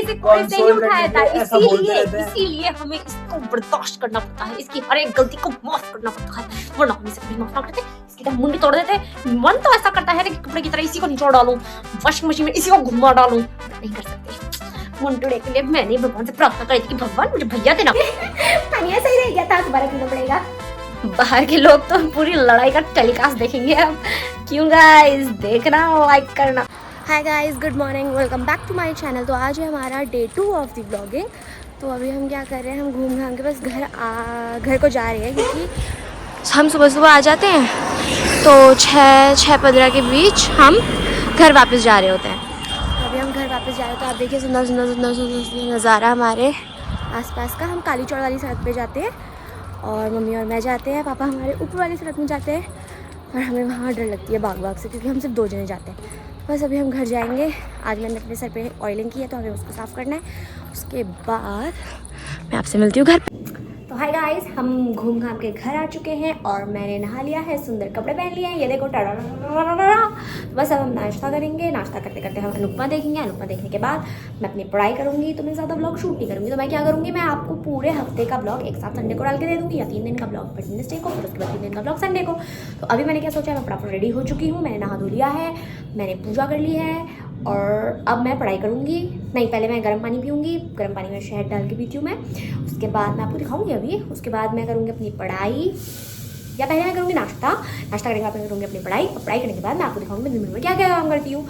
इसे कोड़े से ही उठाया था, इसीलिए हमें इसको बर्दाश्त करना पड़ता है, इसकी हर एक गलती को माफ करना पड़ता है, वरना हम इसे कभी माफ ना करते, इसकी तो मुंडी तोड़ देते। मन तो ऐसा करता है कि कपड़े की तरह इसी को निचोड़ डालूं, वॉशिंग मशीन में इसी को घुमा डालूं, नहीं कर सकते। मुंडे के लिए मैंने भगवान से प्रार्थना करी थी कि भगवान मुझे भैया देना। पानी ऐसा ही रह गया था, दोबारा पीना पड़ेगा। बाहर के लोग तो पूरी लड़ाई का टेलीकास्ट देखेंगे अब। क्यों गाइस, देखना, लाइक करना। Hi guys, good morning, welcome back to my channel. तो आज है हमारा डे 2 ऑफ द ब्लॉगिंग। तो अभी हम क्या कर रहे हैं, हम घूम घाम के बस घर को जा रहे हैं, क्योंकि हम सुबह सुबह आ जाते हैं तो 6:15 के बीच हम घर वापस जा रहे होते हैं। अभी हम घर वापस जा रहे हैं, तो आप देखिए सुंदर सुंदर सुंदर सुंदर नज़ारा हमारे आसपास का। हम काली चौड़ वाली सड़क पे जाते हैं और मम्मी और मैं जाते हैं, पापा हमारे ऊपर वाली सड़क में जाते हैं, और हमें वहाँ डर लगती है भाग से, क्योंकि हम सिर्फ 2 जने जाते हैं। बस अभी हम घर जाएंगे। आज मैंने अपने सर पे ऑयलिंग की है, तो हमें उसको साफ़ करना है। उसके बाद मैं आपसे मिलती हूँ घर पे। तो हाय गाइस, हम घूम घाम के घर आ चुके हैं और मैंने नहा लिया है, सुंदर कपड़े पहन लिए हैं, ये देखो टाड़ा। बस अब हम नाश्ता करेंगे। नाश्ता करते करते हम अनुपमा देखेंगे। अनुपमा देखने के बाद मैं अपनी पढ़ाई करूँगी, तो मैं ज़्यादा ब्लॉग शूट नहीं करूँगी। तो मैं क्या करूँगी, मैं आपको पूरे हफ्ते का ब्लॉग एक साथ संडे को डाल के दे दूँगी, या 3 दिन का ब्लॉग वेडनेसडे को, फिर उसके बाद 3 दिन का ब्लॉग संडे को। तो अभी मैंने क्या सोचा, मैं फटाफट रेडी हो चुकी हूँ, मैंने नहा धो लिया है, मैंने पूजा कर ली है, और अब मैं पढ़ाई करूँगी। नहीं, पहले मैं गर्म पानी पीऊँगी, गर्म पानी में शहद डाल के पीती हूँ मैं। उसके बाद मैं आपको दिखाऊँगी अभी। उसके बाद मैं करूँगी अपनी पढ़ाई, या पहले मैं करूँगी नाश्ता करने के बाद मैं करूँगी अपनी पढ़ाई, और पढ़ाई करने के बाद मैं आपको दिखाऊँगी दिन में क्या क्या काम करती हूँ।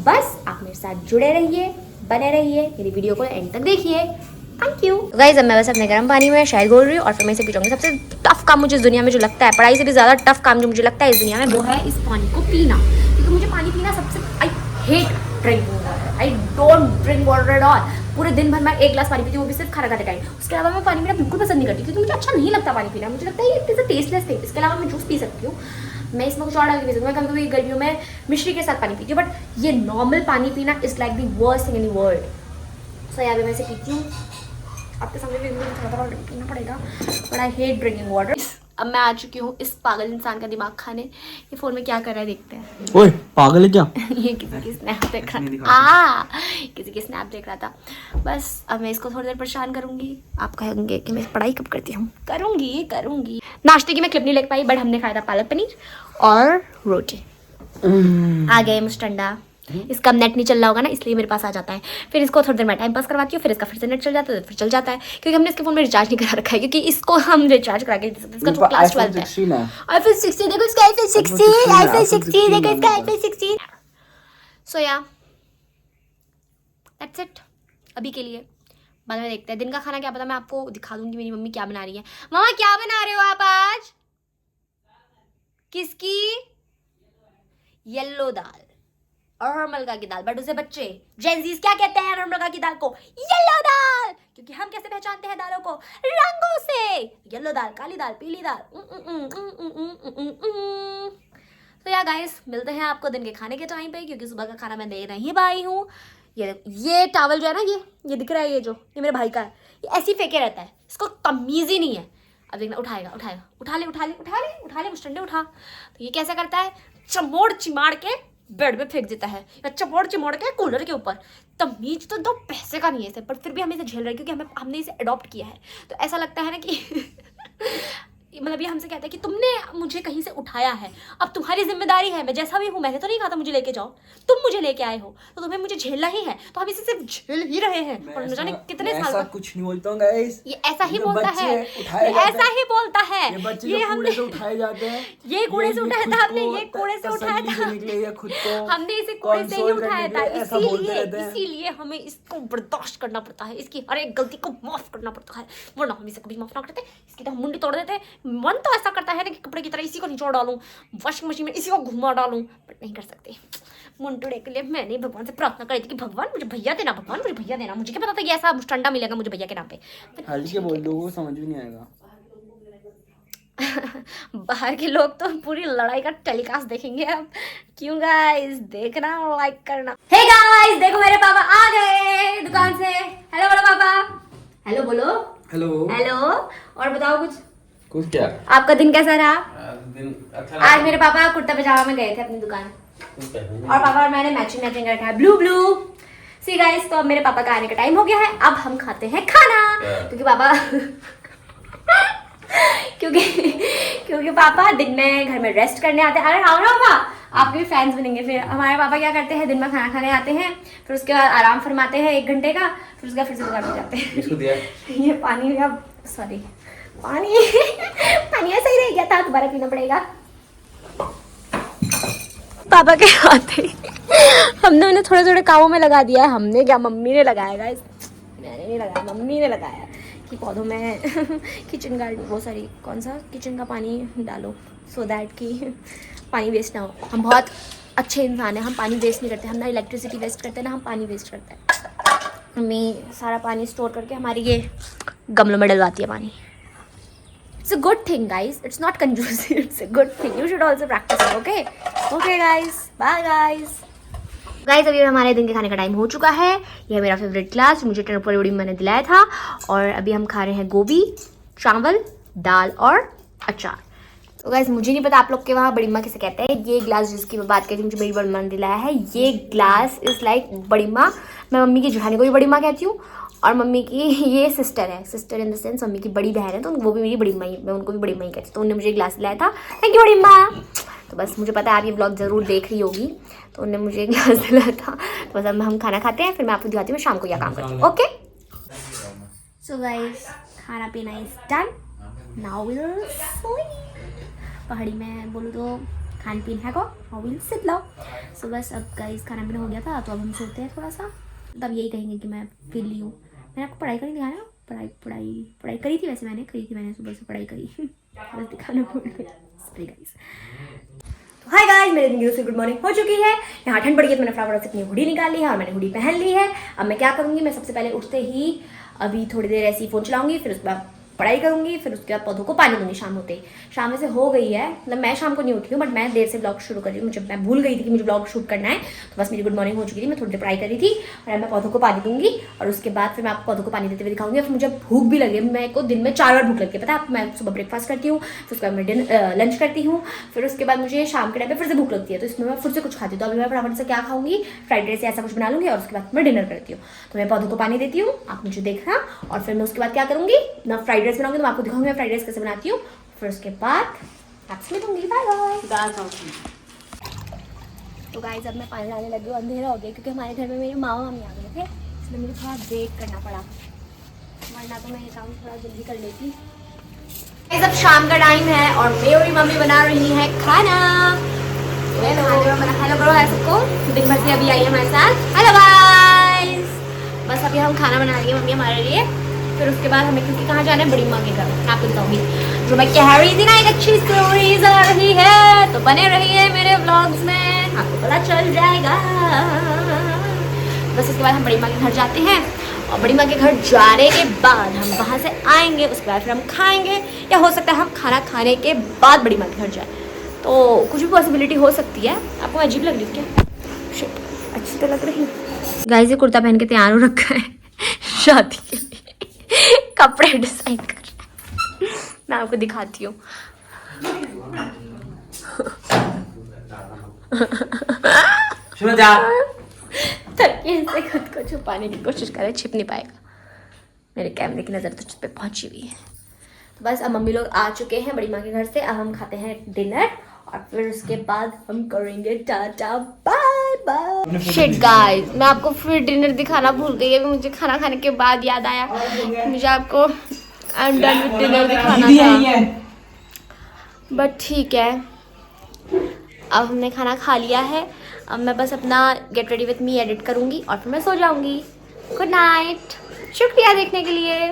बस आप मेरे साथ जुड़े रहिए, बने रहिए, मेरी वीडियो को एंड तक देखिए। Thank you guys. अब मैं बस अपने गर्म पानी में शहद घोल रही हूँ और फिर मैं इसे पी जाऊँगी। सबसे टफ काम मुझे इस दुनिया में जो लगता है, पढ़ाई से भी ज़्यादा टफ काम जो मुझे लगता है इस दुनिया में, वो है इस पानी को पीना। क्योंकि मुझे पानी पीना सबसे, I hate drinking water, I don't drink water at all. पूरे दिन भर मैं 1 गिलास पानी पीती हूँ, वो भी सिर्फ खाना खाते टाइम। उसके अलावा मैं पानी पीना बिल्कुल पसंद नहीं करती, क्योंकि मुझे अच्छा नहीं लगता पानी पीना। मुझे लगता है ये इतना टेस्टलेस थिंग। इसके अलावा मैं जूस पी सकती हूँ, मैं इसमें कुछ और डाल के पी सकती हूँ। मैं कभी कभी गर्मियों में मिश्री के साथ पानी पीती हूँ, बट ये नॉर्मल पानी पीना is like the worst thing in the world. So यहाँ पे मैं इसे पीती हूँ, आपके सामने भी थोड़ा पीना पड़ेगा, but I hate drinking water. अब मैं आ चुकी हूँ इस पागल इंसान का दिमाग खाने। ये फ़ोन में क्या कर रहा है देखते हैं। ओए पागल है क्या? ये किसी की स्नैप देख रहा था, किसी की स्नैप देख रहा था। बस अब मैं इसको थोड़ी देर परेशान करूंगी। आप कहेंगे कि मैं पढ़ाई कब करती हूँ, करूंगी। नाश्ते की मैं क्लिप नहीं ले पाई, बट हमने खाया था पालक पनीर और रोटी। आ गए मुस्टंडा। इसका नेट नहीं चल रहा होगा ना, इसलिए मेरे पास आ जाता है। फिर इसको थोड़ी देर मैं टाइम पास करवाती हूँ, फिर इसका फिर से नेट चल जाता है, फिर चल जाता है, क्योंकि हमने इसके फोन में रिचार्ज नहीं करा रखा है, क्योंकि इसको हम रिचार्ज करा के इसका तो क्लास 12 है। iPhone 16 देखो, इसका iPhone 16 देखो, इसका iPhone 16। सो या दैट्स इट अभी के लिए। बाद में देखते हैं दिन का खाना क्या पता, मैं आपको दिखा दूंगी मेरी मम्मी क्या बना रही है। मम्मा क्या बना रहे हो आप आज? किसकी? येलो दाल, अरहर मलका की दाल। बट उसे बच्चे जेंजीज क्या कहते हैं अरहर मलका की दाल को? येलो दाल। क्योंकि हम कैसे पहचानते हैं दालों को? रंगों से। येलो दाल, काली दाल, पीली दाल। तो या गाइस, मिलते हैं आपको दिन के खाने के टाइम पे, क्योंकि सुबह का खाना मैं दे नहीं पाई हूँ। ये टावल जो है ना, ये दिख रहा है, ये मेरे भाई का है, ये ऐसे ही फेंके रहता है, इसको तमीज ही नहीं है। अब देखना, उठाएगा, उठा ले मुस्टंडे उठा। तो ये कैसे करता है, चमोड़ चिमाड़ के बेड पे फेंक देता है, या चमोड़ चिमोड़ के कूलर के ऊपर। तमीज तो 2 पैसे का नहीं है इसे, पर फिर भी हम इसे झेल रहे हैं, क्योंकि हमने इसे अडॉप्ट किया है। तो ऐसा लगता है ना कि मतलब ये हमसे कहता है कि तुमने मुझे कहीं से उठाया है, अब तुम्हारी जिम्मेदारी है, मैं जैसा भी हूँ, मैंने तो नहीं कहा था मुझे लेके जाओ, तुम मुझे लेके आए हो, तो तुम्हें मुझे झेलना ही है। तो हम इसे सिर्फ झेल ही रहे हैं, और न जाने कितने साल तक। कुछ नहीं बोलता हूँ गाइस, ये ऐसा ही बोलता है, ऐसा ही बोलता है। ये हमने उठाए जाते हैं, ये कूड़े से उठाया था हमने, ये कूड़े से उठाया था खुद को, हमने इसे कूड़े से ही उठाया था। इसीलिए हमें इसको बर्दाश्त करना पड़ता है, इसकी हर एक गलती को माफ करना पड़ता है, वरना हम इसे कभी माफ ना करते, इसकी तो मुंडी तोड़ देते। मन तो ऐसा करता है ना कि कपड़े की तरह इसी को निचोड़ डालूं, वॉशिंग मशीन में इसी को घुमा डालूं, बट नहीं कर सकते। मुंडे के लिए मैंने भगवान से प्रार्थना करी थी कि भगवान मुझे भैया देना, भगवान मुझे भैया देना। मुझे क्या पता था कि ऐसा मुस्टंडा मिलेगा मुझे भैया के नाम पे। हल्के बोल दो, वो समझ भी नहीं आएगा। बाहर के लोग तो पूरी लड़ाई का टेलीकास्ट देखेंगे अब। क्यों गाइस, देखना, लाइक करना। हे गाइस, देखो मेरे पापा आ गए दुकान से। हेलो बोलो पापा, हेलो बोलो, हेलो। और बताओ कुछ क्या? आपका दिन कैसा रहा? दिन अच्छा। आज मेरे पापा कुर्ता पजामा में गए थे अपनी दुकान, और पापा और मैंने मैचिंग कर रखा है, ब्लू। सी गाइस, तो अब मेरे पापा का आने का टाइम हो गया है। अब हम खाते हैं खाना, क्योंकि पापा क्योंकि पापा दिन में घर में रेस्ट करने आते हैं। अरे हाँ पापा, आपके भी फैंस बनेंगे। फिर हमारे पापा क्या करते हैं, दिन में खाना खाने आते हैं, फिर उसके बाद आराम फरमाते हैं 1 घंटे का, फिर उसके बाद फिर से दुकान पे जाते हैं। इसको दिया ये पानी अब सॉरी पानी ऐसा ही रह गया था, दोबारा पीना पड़ेगा। पापा के आते हमने उन्हें थोड़े थोड़े कामों में लगा दिया है। हमने क्या, मम्मी ने लगाया गाइस, मैंने नहीं लगाया, मम्मी ने लगाया कि पौधों में किचन गार्डन, वो सॉरी कौन सा, किचन का पानी डालो सो दैट कि पानी वेस्ट ना हो। हम बहुत अच्छे इंसान हैं, हम पानी वेस्ट नहीं करते, हम ना इलेक्ट्रिसिटी वेस्ट करते हैं ना हम पानी वेस्ट करते हैं। मम्मी सारा पानी स्टोर करके हमारी ये गमलों में डलवाती है पानी। It's a good thing, guys. It's not conjuicy. It's a good thing. You should also practice it. Okay? Okay, guys. Bye, guys. Guys, अभी हमारे दिन के खाने का टाइम हो चुका है। यह है मेरा फेवरेट क्लास, मुझे टर्नपरी बड़ी मैंने दिलाया था। और अभी हम खा रहे हैं गोभी, चावल, दाल और अचार। तो गाइस, मुझे नहीं पता आप लोग के वहाँ बड़ी माँ किसे कहते हैं। ये ग्लास जिसकी मैं बात करती हूँ, मुझे मेरी बड़ी माँ ने दिलाया है। ये ग्लास इज़ लाइक बड़ी माँ। मैं मम्मी की जेठानी को भी बड़ी माँ कहती हूँ, और मम्मी की ये सिस्टर है, sister in the sense mummy की बड़ी बहन है, तो वो भी मेरी बड़ी माँ, मैं उनको भी बड़ी माँ कहती हूँ। तो उन्होंने मुझे ग्लास दिलाया था, थैंक यू बड़ी माँ। तो बस मुझे पता है आप ये ब्लॉग ज़रूर देख रही होगी, तो उन्होंने मुझे ग्लास दिलाया था। तो बस अब हम खाना खाते हैं, फिर मैं आपको दिखाती हूँ मैं शाम को क्या काम करती हूँ। ओके सो गाइस, खाना पीना is done, now we will sleep. Pahari में बोलूँ तो खान पीन है को, नाउ वी विल सिट लो। सो बस अब गाइस खाना पीना हो गया था, तो अब हम सोते हैं थोड़ा सा। तब यही कहेंगे कि मैं फ्री ली हूँ। मैंने आपको पढ़ाई करी दिखाया ना, पढ़ाई करी थी, वैसे मैंने सुबह से पढ़ाई करी बस दिखाना भूल गई। Sorry guys. तो हाय गाइस, मेरे दिन से गुड मॉर्निंग हो चुकी है। यहाँ ठंड पड़ गई तो मैंने फटाफट से अपनी हुडी निकाल ली है और मैंने हुडी पहन ली है। अब मैं क्या करूँगी, मैं सबसे पहले उठते ही अभी थोड़ी देर ऐसे ही फ़ोन चलाऊंगी, फिर उसके बाद पढ़ाई करूंगी, फिर उसके बाद पौधों को पानी दूंगी शाम होते ही। शाम वैसे हो गई है, मतलब मैं शाम को नहीं उठी हूँ, बट मैं देर से ब्लॉग शुरू कर रही हूँ। मैं भूल गई थी कि मुझे ब्लॉग शूट करना है, तो बस मेरी गुड मॉर्निंग हो चुकी थी। मैं थोड़ी देर पढ़ाई करी थी और मैं पौधों को पानी दूंगी, और उसके बाद फिर मैं आपको पौधों को पानी देते हुए दिखाऊंगी। और फिर मुझे भूख भी लगे, मेरे को दिन में 4 बार भूख लगती है, पता है आप। मैं सुबह ब्रेकफास्ट करती हूँ, फिर उसके बाद मैं लंच करती हूँ, फिर उसके बाद मुझे शाम के टाइम पर फिर से भूख लगती है, तो इसमें मैं फिर से कुछ खाती हूँ। तो अभी मैं फटाफट से क्या खाऊंगी, फ्राइड राइस ऐसा कुछ बना लूँगी, और उसके बाद मैं डिनर करती हूँ। तो मैं पौधों को पानी देती हूँ, आप मुझे देखना, और फिर मैं उसके बाद क्या करूँगी ना, फ्राइड राइस बनाऊंगी, तो मैं आपको दिखाऊंगी मैं फ्राइड राइस कैसे बनाती हूँ। फिर उसके बाद आपसे मिलूंगी, बाय बाय। तो गाइस, अब मैं पानी लाने लगी हूँ, अंधेरा हो गया क्योंकि हमारे घर में मेरे मामा मामी आ गए थे, इसलिए मुझे थोड़ा वेट करना पड़ा, वरना तो मैं ये काम थोड़ा जल्दी कर लेती। गाइस, अब शाम का टाइम है और मेरी मम्मी बना रही है खाना। हेलो करो है सबको, दिन भर से अभी आई है हमारे साथ। हेलो गाइस, बस अभी हम खाना बना रही है मम्मी हमारे लिए। फिर उसके बाद हमें क्योंकि कहाँ जाना है, बड़ी माँ के घर। मैं आपको बताऊंगी, जो मैं कह रही थी ना, एक अच्छी स्टोरीज आ रही है, तो बने रहिए मेरे व्लॉग्स में, आपको पता चल जाएगा। बस उसके बाद हम बड़ी माँ के घर जाते हैं, और बड़ी माँ के घर जाने के बाद हम वहाँ से आएंगे, उसके बाद फिर हम खाएंगे, या हो सकता है हम खाना खाने के बाद बड़ी माँ के घर जाएँ, तो कुछ भी पॉसिबिलिटी हो सकती है। आपको अजीब लग रही है क्या? शिट, अच्छी तो लग रही है। गाइस, ये कुर्ता पहन के तैयार हो रखा है शादी के लिए, कपड़े डिसाइड कर। मैं आपको दिखाती हूँ। तकिए से खुद को छुपाने की कोशिश करे, छिप नहीं पाएगा, मेरे कैमरे की नज़र तो छुप पे पहुंची हुई है। तो बस अब मम्मी लोग आ चुके हैं बड़ी माँ के घर से, अब हम खाते हैं डिनर, और फिर उसके बाद हम करेंगे tata bye bye. Shit guys, मैं आपको फिर डिनर दिखाना भूल गई है। मुझे खाना खाने के बाद याद आया, मुझे आपको I am done with dinner दिखाना था, बट ठीक है, अब हमने खाना खा लिया है। अब मैं बस अपना get ready with me edit करूँगी और फिर मैं सो जाऊँगी। गुड नाइट, शुक्रिया देखने के लिए।